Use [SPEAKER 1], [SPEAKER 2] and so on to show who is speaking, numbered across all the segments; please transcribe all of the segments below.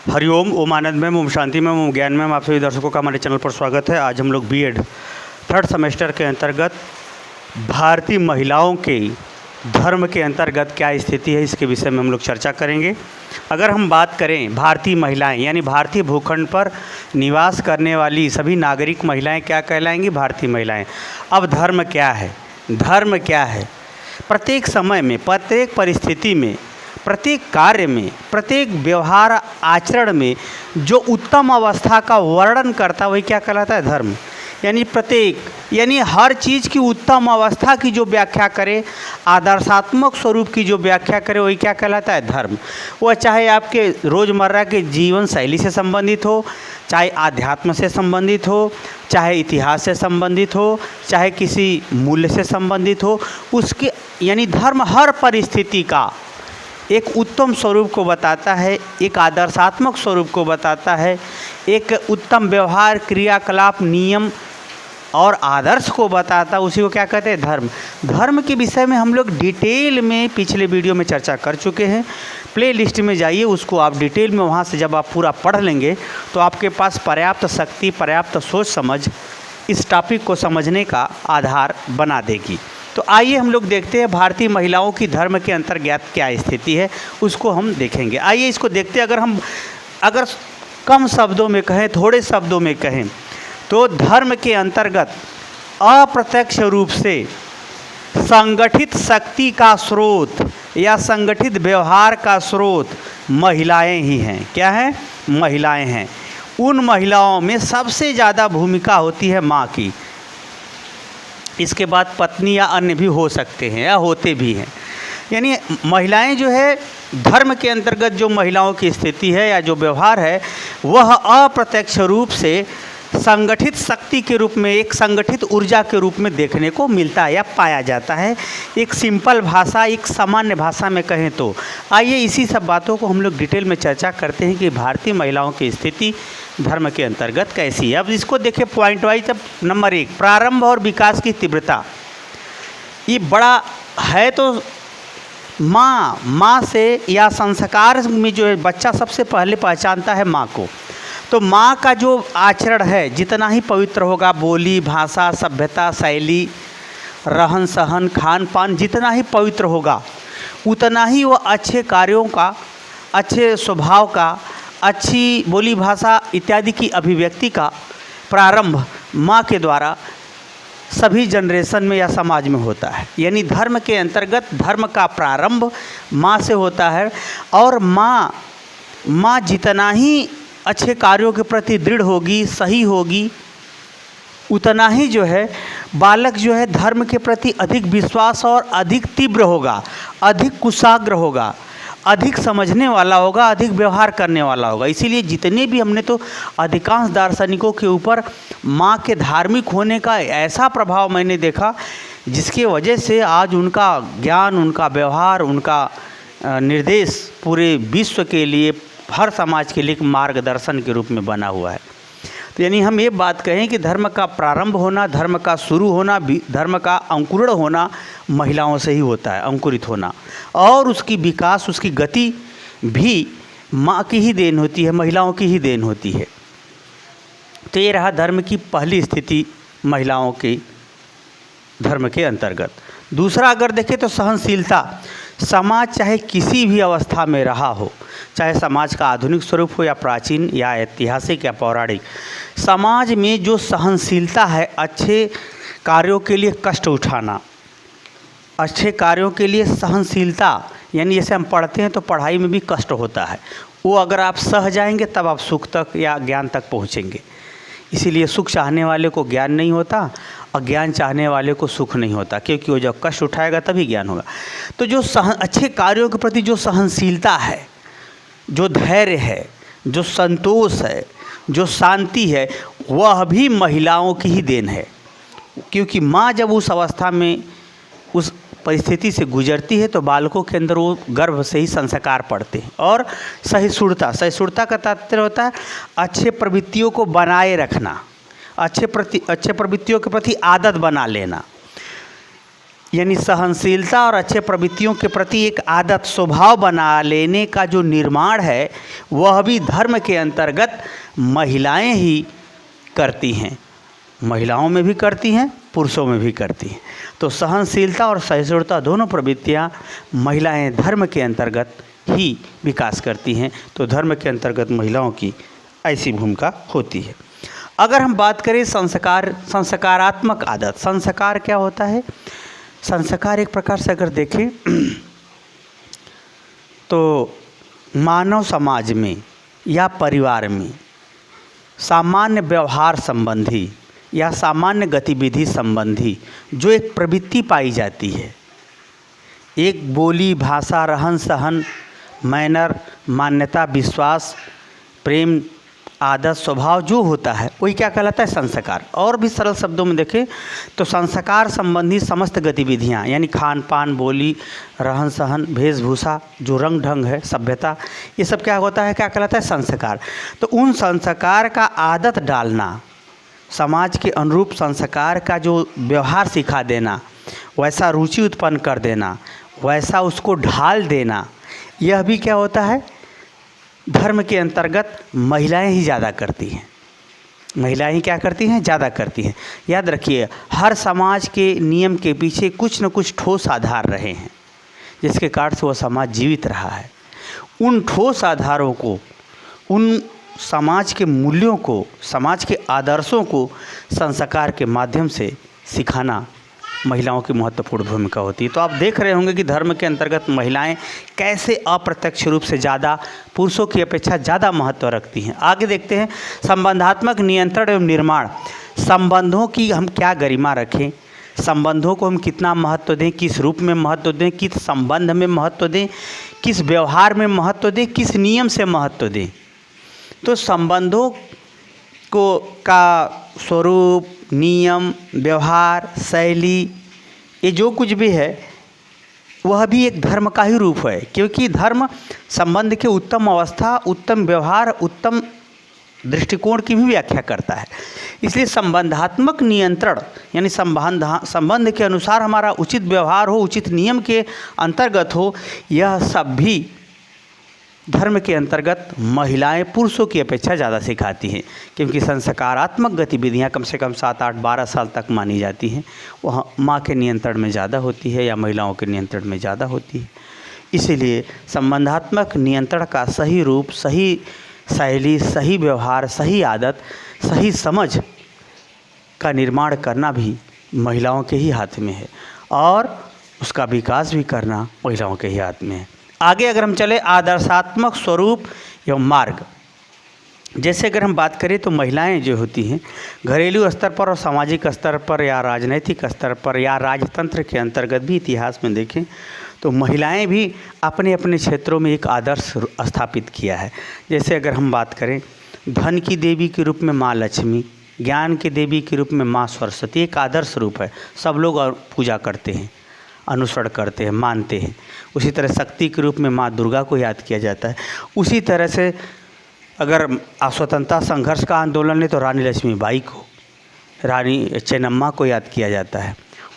[SPEAKER 1] हरिओम, ओम आनंद में, ओम शांति में, ओम ज्ञान में आप सभी दर्शकों का हमारे चैनल पर स्वागत है। आज हम लोग बीएड थर्ड सेमेस्टर के अंतर्गत भारतीय महिलाओं के धर्म के अंतर्गत क्या स्थिति है, इसके विषय में हम लोग चर्चा करेंगे। अगर हम बात करें भारतीय महिलाएं यानी भारतीय भूखंड पर निवास करने वाली सभी नागरिक महिलाएं क्या कहलाएंगी? भारतीय महिलाएं। अब धर्म क्या है? धर्म क्या है? प्रत्येक समय में, प्रत्येक परिस्थिति में, प्रत्येक कार्य में, प्रत्येक व्यवहार आचरण में जो उत्तम अवस्था का वर्णन करता है वही क्या कहलाता है? धर्म। यानी हर चीज़ की उत्तम अवस्था की जो व्याख्या करे, आदर्शात्मक स्वरूप की जो व्याख्या करे वही क्या कहलाता है? धर्म। वह चाहे आपके रोज़मर्रा के जीवन शैली से संबंधित हो, चाहे आध्यात्म से संबंधित हो, चाहे इतिहास से संबंधित हो, चाहे किसी मूल्य से संबंधित हो, उसके यानी धर्म हर परिस्थिति का एक उत्तम स्वरूप को बताता है, एक आदर्शात्मक स्वरूप को बताता है, एक उत्तम व्यवहार, क्रियाकलाप, नियम और आदर्श को बताता, उसी को क्या कहते हैं? धर्म। धर्म के विषय में हम लोग डिटेल में पिछले वीडियो में चर्चा कर चुके हैं। प्ले लिस्ट में जाइए, उसको आप डिटेल में वहाँ से जब आप पूरा पढ़ लेंगे तो आपके पास पर्याप्त शक्ति, पर्याप्त सोच समझ इस टॉपिक को समझने का आधार बना देगी। तो आइए हम लोग देखते हैं भारतीय महिलाओं की धर्म के अंतर्गत क्या स्थिति है, उसको हम देखेंगे। आइए इसको देखते हैं। अगर कम शब्दों में कहें, थोड़े शब्दों में कहें तो धर्म के अंतर्गत अप्रत्यक्ष रूप से संगठित शक्ति का स्रोत या संगठित व्यवहार का स्रोत महिलाएं ही हैं। क्या है? महिलाएं हैं। उन महिलाओं में सबसे ज़्यादा भूमिका होती है माँ की। इसके बाद पत्नी या अन्य भी हो सकते हैं या होते भी हैं। यानी महिलाएं जो है धर्म के अंतर्गत जो महिलाओं की स्थिति है या जो व्यवहार है वह अप्रत्यक्ष रूप से संगठित शक्ति के रूप में, एक संगठित ऊर्जा के रूप में देखने को मिलता है या पाया जाता है। एक सिंपल भाषा, एक सामान्य भाषा में कहें तो। आइए इसी सब बातों को हम लोग डिटेल में चर्चा करते हैं कि भारतीय महिलाओं की स्थिति धर्म के अंतर्गत कैसी है। अब इसको देखिए पॉइंट वाइज। अब नंबर 1, प्रारंभ और विकास की तीव्रता। ये बड़ा है तो माँ से या संस्कार में जो है बच्चा सबसे पहले पहचानता है माँ को। तो माँ का जो आचरण है जितना ही पवित्र होगा, बोली, भाषा, सभ्यता, शैली, रहन सहन, खान पान जितना ही पवित्र होगा उतना ही वह अच्छे कार्यों का, अच्छे स्वभाव का, अच्छी बोली भाषा इत्यादि की अभिव्यक्ति का प्रारंभ माँ के द्वारा सभी जनरेशन में या समाज में होता है। यानी धर्म के अंतर्गत धर्म का प्रारंभ माँ से होता है। और माँ जितना ही अच्छे कार्यों के प्रति दृढ़ होगी, सही होगी, उतना ही जो है बालक जो है धर्म के प्रति अधिक विश्वास और अधिक तीव्र होगा, अधिक कुशाग्र होगा, अधिक समझने वाला होगा, अधिक व्यवहार करने वाला होगा। इसीलिए जितने भी हमने तो अधिकांश दार्शनिकों के ऊपर माँ के धार्मिक होने का ऐसा प्रभाव मैंने देखा जिसके वजह से आज उनका ज्ञान, उनका व्यवहार, उनका निर्देश पूरे विश्व के लिए, हर समाज के लिए एक मार्गदर्शन के रूप में बना हुआ है। तो यानी हम ये बात कहें कि धर्म का प्रारंभ होना, धर्म का शुरू होना, धर्म का अंकुरण होना महिलाओं से ही होता है, अंकुरित होना। और उसकी विकास, उसकी गति भी माँ की ही देन होती है, महिलाओं की ही देन होती है। तो ये रहा धर्म की पहली स्थिति महिलाओं की धर्म के अंतर्गत। दूसरा अगर देखें तो सहनशीलता। समाज चाहे किसी भी अवस्था में रहा हो, चाहे समाज का आधुनिक स्वरूप हो या प्राचीन या ऐतिहासिक या पौराणिक, समाज में जो सहनशीलता है, अच्छे कार्यों के लिए कष्ट उठाना, अच्छे कार्यों के लिए सहनशीलता, यानी जैसे हम पढ़ते हैं तो पढ़ाई में भी कष्ट होता है, वो अगर आप सह जाएंगे तब आप सुख तक या ज्ञान तक पहुँचेंगे। इसीलिए सुख चाहने वाले को ज्ञान नहीं होता और ज्ञान चाहने वाले को सुख नहीं होता, क्योंकि वो जब कष्ट उठाएगा तभी ज्ञान होगा। तो जो अच्छे कार्यों के प्रति जो सहनशीलता है, जो धैर्य है, जो संतोष है, जो शांति है, वह भी महिलाओं की ही देन है। क्योंकि माँ जब उस अवस्था में, उस परिस्थिति से गुजरती है तो बालकों के अंदर वो गर्भ से ही संस्कार पड़ते हैं। और सहिष्णुता का तात्पर्य होता है अच्छे प्रवृत्तियों को बनाए रखना, अच्छे प्रवृत्तियों के प्रति आदत बना लेना। यानी सहनशीलता और अच्छे प्रवृत्तियों के प्रति एक आदत स्वभाव बना लेने का जो निर्माण है वह भी धर्म के अंतर्गत महिलाएं ही करती हैं। महिलाओं में भी करती हैं, पुरुषों में भी करती हैं। तो सहनशीलता और सहिष्णुता दोनों प्रवृत्तियां महिलाएं धर्म के अंतर्गत ही विकास करती हैं। तो धर्म के अंतर्गत महिलाओं की ऐसी भूमिका होती है। अगर हम बात करें संस्कारात्मक आदत, संस्कार क्या होता है? संस्कार एक प्रकार से अगर देखें तो मानव समाज में या परिवार में सामान्य व्यवहार संबंधी या सामान्य गतिविधि संबंधी जो एक प्रवृत्ति पाई जाती है, एक बोली, भाषा, रहन सहन, मैनर, मान्यता, विश्वास, प्रेम, आदत, स्वभाव जो होता है वही क्या कहलाता है? संस्कार। और भी सरल शब्दों में देखें तो संस्कार संबंधी समस्त गतिविधियाँ यानी खान पान, बोली, रहन सहन, वेशभूषा, जो रंग ढंग है, सभ्यता, ये सब क्या होता है? क्या कहलाता है? संस्कार। तो उन संस्कार का आदत डालना, समाज के अनुरूप संस्कार का जो व्यवहार सिखा देना, वैसा रुचि उत्पन्न कर देना, वैसा उसको ढाल देना, यह भी क्या होता है? धर्म के अंतर्गत महिलाएं ही ज़्यादा करती हैं। महिलाएं ही क्या करती हैं? ज़्यादा करती हैं। याद रखिए, हर समाज के नियम के पीछे कुछ न कुछ ठोस आधार रहे हैं जिसके कारण से वह समाज जीवित रहा है। उन ठोस आधारों को, उन समाज के मूल्यों को, समाज के आदर्शों को संस्कार के माध्यम से सिखाना महिलाओं की महत्वपूर्ण भूमिका होती है। तो आप देख रहे होंगे कि धर्म के अंतर्गत महिलाएं कैसे अप्रत्यक्ष रूप से ज़्यादा पुरुषों की अपेक्षा ज़्यादा महत्व रखती हैं। आगे देखते हैं संबंधात्मक नियंत्रण एवं निर्माण। संबंधों की हम क्या गरिमा रखें, संबंधों को हम कितना महत्व दें, किस रूप में महत्व दें, किस संबंध में महत्व दें, किस व्यवहार में महत्व दें, किस नियम से महत्व दें। तो संबंधों को का स्वरूप, नियम, व्यवहार, शैली, ये जो कुछ भी है वह भी एक धर्म का ही रूप है, क्योंकि धर्म संबंध के उत्तम अवस्था, उत्तम व्यवहार, उत्तम दृष्टिकोण की भी व्याख्या करता है। इसलिए संबंधात्मक नियंत्रण यानी संबंध के अनुसार हमारा उचित व्यवहार हो, उचित नियम के अंतर्गत हो, यह सब भी धर्म के अंतर्गत महिलाएं पुरुषों की अपेक्षा ज़्यादा सिखाती हैं, क्योंकि संस्कारात्मक गतिविधियां कम से कम 7, 8, 12 साल तक मानी जाती हैं, वह माँ के नियंत्रण में ज़्यादा होती है या महिलाओं के नियंत्रण में ज़्यादा होती है। इसीलिए संबंधात्मक नियंत्रण का सही रूप, सही शैली, सही व्यवहार, सही आदत, सही समझ का निर्माण करना भी महिलाओं के ही हाथ में है और उसका विकास भी करना महिलाओं के ही हाथ में है। आगे अगर हम चले आदर्शात्मक स्वरूप एवं मार्ग, जैसे अगर हम बात करें तो महिलाएं जो होती हैं घरेलू स्तर पर और सामाजिक स्तर पर या राजनैतिक स्तर पर या राजतंत्र के अंतर्गत भी इतिहास में देखें तो महिलाएं भी अपने अपने क्षेत्रों में एक आदर्श स्थापित किया है। जैसे अगर हम बात करें धन की देवी के रूप में माँ लक्ष्मी, ज्ञान की देवी के रूप में माँ सरस्वती एक आदर्श रूप है, सब लोग और पूजा करते हैं, अनुसरण करते हैं, मानते हैं। उसी तरह शक्ति के रूप में माँ दुर्गा को याद किया जाता है। उसी तरह से अगर स्वतंत्रता संघर्ष का आंदोलन है तो रानी लक्ष्मीबाई को, रानी चेन्नम्मा को याद किया जाता है।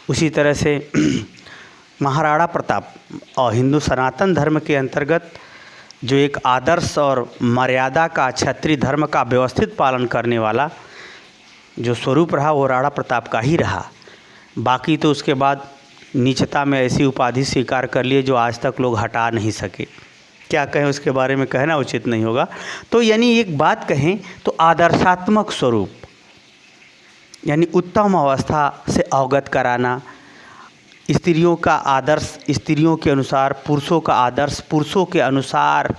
[SPEAKER 1] उसी तरह से महाराणा प्रताप और हिंदू सनातन धर्म के अंतर्गत जो एक आदर्श और मर्यादा का, क्षत्रिय धर्म का व्यवस्थित पालन करने वाला जो स्वरूप रहा वो राणा प्रताप का ही रहा। बाकी तो उसके बाद नीचता में ऐसी उपाधि स्वीकार कर लिए जो आज तक लोग हटा नहीं सके। क्या कहें उसके बारे में, कहना उचित नहीं होगा। तो यानी एक बात कहें तो आदर्शात्मक स्वरूप यानी उत्तम अवस्था से अवगत कराना, स्त्रियों का आदर्श स्त्रियों के अनुसार, पुरुषों का आदर्श पुरुषों के अनुसार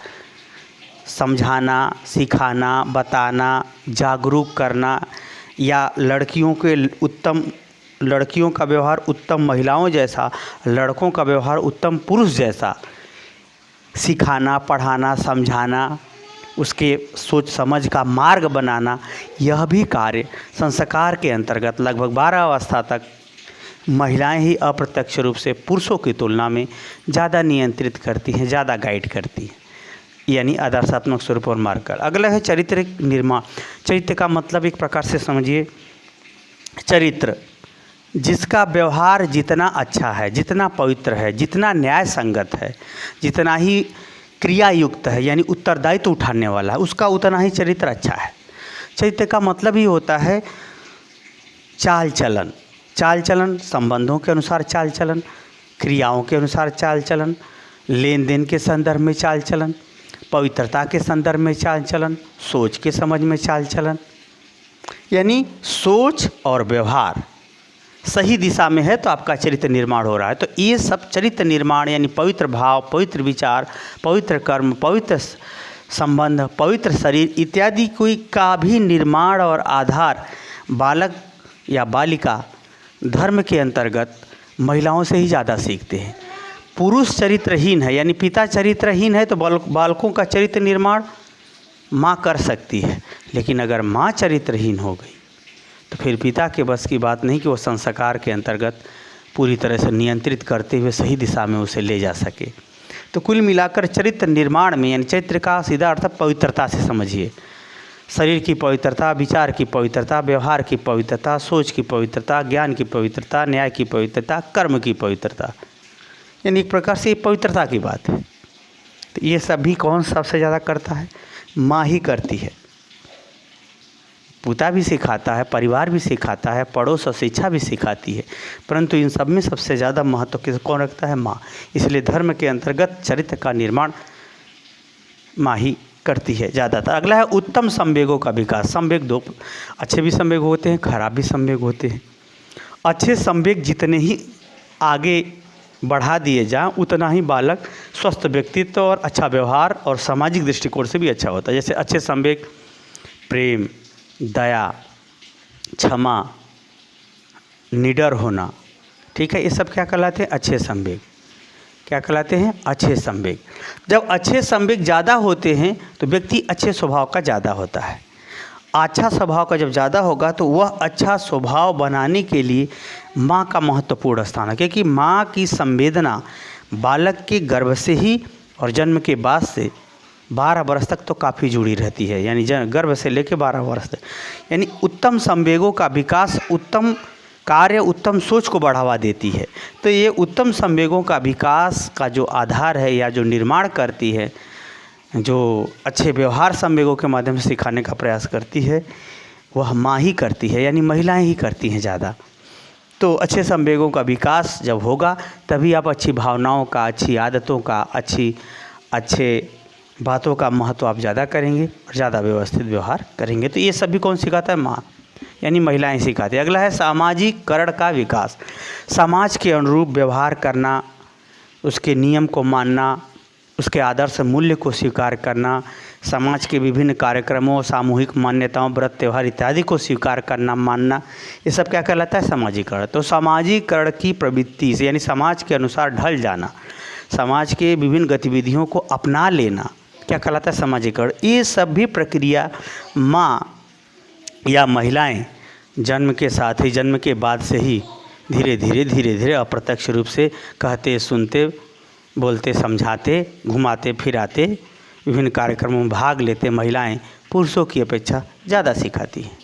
[SPEAKER 1] समझाना, सिखाना, बताना, जागरूक करना, या लड़कियों का व्यवहार उत्तम महिलाओं जैसा, लड़कों का व्यवहार उत्तम पुरुष जैसा सिखाना, पढ़ाना, समझाना, उसके सोच समझ का मार्ग बनाना, यह भी कार्य संस्कार के अंतर्गत लगभग 12 अवस्था तक महिलाएं ही अप्रत्यक्ष रूप से पुरुषों की तुलना में ज़्यादा नियंत्रित करती हैं, ज़्यादा गाइड करती हैं, यानी आदर्शात्मक स्वरूप और मार्ग। अगला है चरित्र निर्माण। चरित्र का मतलब एक प्रकार से समझिए चरित्र जिसका व्यवहार जितना अच्छा है, जितना पवित्र है, जितना न्याय संगत है, जितना ही क्रियायुक्त है यानी उत्तरदायित्व उठाने वाला है, उसका उतना ही चरित्र अच्छा है। चरित्र का मतलब ही होता है चाल चलन। चाल चलन संबंधों के अनुसार चाल चलन, क्रियाओं के अनुसार चाल चलन, लेन देन के संदर्भ में चाल चलन, पवित्रता के संदर्भ में चाल चलन, सोच के समझ में चाल चलन। यानी सोच और व्यवहार सही दिशा में है तो आपका चरित्र निर्माण हो रहा है। तो ये सब चरित्र निर्माण यानी पवित्र भाव, पवित्र विचार, पवित्र कर्म, पवित्र संबंध, पवित्र शरीर इत्यादि कोई का भी निर्माण और आधार बालक या बालिका धर्म के अंतर्गत महिलाओं से ही ज़्यादा सीखते हैं। पुरुष चरित्रहीन है यानी पिता चरित्रहीन है तो बालकों का चरित्र निर्माण माँ कर सकती है, लेकिन अगर माँ चरित्रहीन हो गई तो फिर पिता के बस की बात नहीं कि वो संस्कार के अंतर्गत पूरी तरह से नियंत्रित करते हुए सही दिशा में उसे ले जा सके। तो कुल मिलाकर चरित्र निर्माण में यानी चरित्र का सीधा अर्थ पवित्रता से समझिए। शरीर की पवित्रता, विचार की पवित्रता, व्यवहार की पवित्रता, सोच की पवित्रता, ज्ञान की पवित्रता, न्याय की पवित्रता, कर्म की पवित्रता, यानी एक प्रकार से पवित्रता की बात है। तो ये सभी कौन सबसे ज़्यादा करता है? माँ ही करती है। पिता भी सिखाता है, परिवार भी सिखाता है, पड़ोस और शिक्षा भी सिखाती है, परंतु इन सब में सबसे ज़्यादा महत्व किस कौन रखता है? माँ। इसलिए धर्म के अंतर्गत चरित्र का निर्माण माँ ही करती है ज़्यादातर। अगला है उत्तम संवेगों का विकास। संवेग दो अच्छे भी संवेग होते हैं, खराब भी संवेग होते हैं। अच्छे संवेग जितने ही आगे बढ़ा दिए जाएं उतना ही बालक स्वस्थ व्यक्तित्व और अच्छा व्यवहार और सामाजिक दृष्टिकोण से भी अच्छा होता है। जैसे अच्छे संवेग प्रेम, दया, क्षमा, निडर होना, ठीक है, ये सब क्या कहलाते हैं? अच्छे संवेग। क्या कहलाते हैं? अच्छे संवेग। जब अच्छे संवेग ज़्यादा होते हैं तो व्यक्ति अच्छे स्वभाव का ज़्यादा होता है। अच्छा स्वभाव का जब ज़्यादा होगा तो वह अच्छा स्वभाव बनाने के लिए माँ का महत्वपूर्ण स्थान है, क्योंकि माँ की संवेदना बालक के गर्भ से ही और जन्म के बाद से 12 वर्ष तक तो काफ़ी जुड़ी रहती है, यानी गर्भ से लेकर 12 वर्ष तक। यानी उत्तम संवेगों का विकास उत्तम कार्य, उत्तम सोच को बढ़ावा देती है। तो ये उत्तम संवेगों का विकास का जो आधार है या जो निर्माण करती है, जो अच्छे व्यवहार संवेगों के माध्यम से सिखाने का प्रयास करती है, वह माँ ही करती है, यानी महिलाएं ही करती हैं ज़्यादा। तो अच्छे संवेगों का विकास जब होगा तभी आप अच्छी भावनाओं का, अच्छी आदतों का, अच्छे बातों का महत्व आप ज़्यादा करेंगे और ज़्यादा व्यवस्थित व्यवहार करेंगे। तो ये सभी कौन सिखाता है? माँ, यानी महिलाएं सिखाती है। अगला है सामाजिकरण का विकास। समाज के अनुरूप व्यवहार करना, उसके नियम को मानना, उसके आदर्श मूल्य को स्वीकार करना, समाज के विभिन्न कार्यक्रमों, सामूहिक मान्यताओं, व्रत त्यौहार इत्यादि को स्वीकार करना, मानना, ये सब क्या कहलाता है? सामाजिकरण। तो सामाजिकरण की प्रवृत्ति से यानी समाज के अनुसार ढल जाना, समाज के विभिन्न गतिविधियों को अपना लेना, क्या कहलाता है? सामाजिकरण। ये सब भी प्रक्रिया माँ या महिलाएं जन्म के साथ ही, जन्म के बाद से ही धीरे धीरे अप्रत्यक्ष रूप से कहते, सुनते, बोलते, समझाते, घुमाते फिराते, विभिन्न कार्यक्रमों में भाग लेते महिलाएं पुरुषों की अपेक्षा ज़्यादा सिखाती हैं।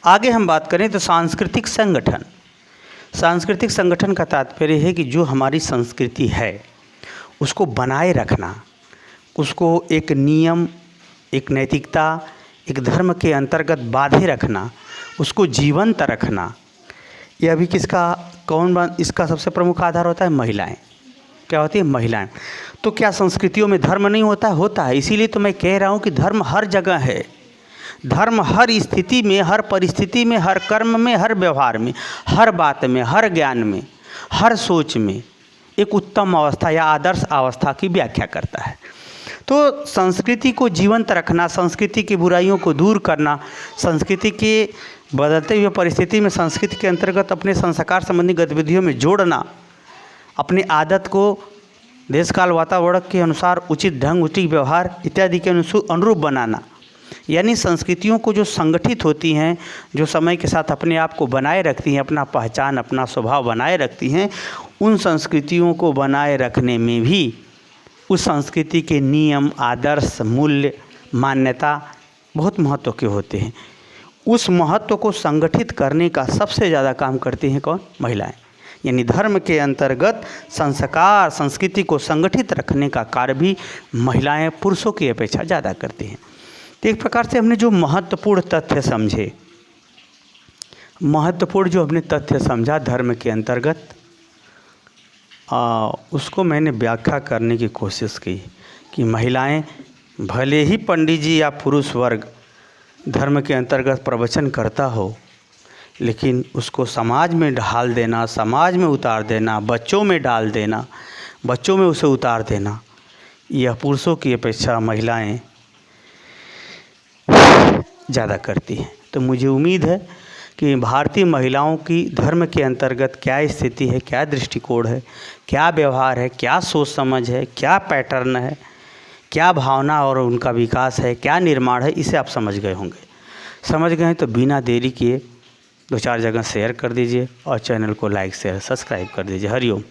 [SPEAKER 1] आगे हम बात करें तो सांस्कृतिक संगठन। सांस्कृतिक संगठन का तात्पर्य है कि जो हमारी संस्कृति है उसको बनाए रखना, उसको एक नियम, एक नैतिकता, एक धर्म के अंतर्गत बांधे रखना, उसको जीवंत रखना। यह भी इसका सबसे प्रमुख आधार होता है? महिलाएं। क्या होती है? महिलाएं। तो क्या संस्कृतियों में धर्म नहीं होता है? होता है। इसीलिए तो मैं कह रहा हूँ कि धर्म हर जगह है। धर्म हर स्थिति में, हर परिस्थिति में, हर कर्म में, हर व्यवहार में, हर बात में, हर ज्ञान में, हर सोच में एक उत्तम अवस्था या आदर्श अवस्था की व्याख्या करता है। तो संस्कृति को जीवंत रखना, संस्कृति की बुराइयों को दूर करना, संस्कृति के बदलते हुए परिस्थिति में संस्कृति के अंतर्गत अपने संस्कार संबंधी गतिविधियों में जोड़ना, अपनी आदत को देश काल वातावरण के अनुसार उचित ढंग, उचित व्यवहार इत्यादि के अनुरूप बनाना, यानी संस्कृतियों को जो संगठित होती हैं, जो समय के साथ अपने आप को बनाए रखती हैं, अपना पहचान, अपना स्वभाव बनाए रखती हैं, उन संस्कृतियों को बनाए रखने में भी उस संस्कृति के नियम, आदर्श, मूल्य, मान्यता बहुत महत्व के होते हैं। उस महत्व को संगठित करने का सबसे ज़्यादा काम करती हैं कौन? महिलाएं। यानी धर्म के अंतर्गत संस्कार संस्कृति को संगठित रखने का कार्य भी महिलाएं पुरुषों की अपेक्षा ज़्यादा करती हैं। तो एक प्रकार से हमने जो महत्वपूर्ण तथ्य समझे, महत्वपूर्ण जो हमने तथ्य समझा धर्म के अंतर्गत, उसको मैंने व्याख्या करने की कोशिश की कि महिलाएं भले ही पंडित जी या पुरुष वर्ग धर्म के अंतर्गत प्रवचन करता हो, लेकिन उसको समाज में ढाल देना, समाज में उतार देना, बच्चों में डाल देना, बच्चों में उसे उतार देना, यह पुरुषों की अपेक्षा महिलाएं ज़्यादा करती हैं। तो मुझे उम्मीद है कि भारतीय महिलाओं की धर्म के अंतर्गत क्या स्थिति है, क्या दृष्टिकोण है, क्या व्यवहार है, क्या सोच समझ है, क्या पैटर्न है, क्या भावना और उनका विकास है, क्या निर्माण है, इसे आप समझ गए होंगे। समझ गए हैं तो बिना देरी किए 2-4 जगह शेयर कर दीजिए और चैनल को लाइक शेयर सब्सक्राइब कर दीजिए। हरिओम।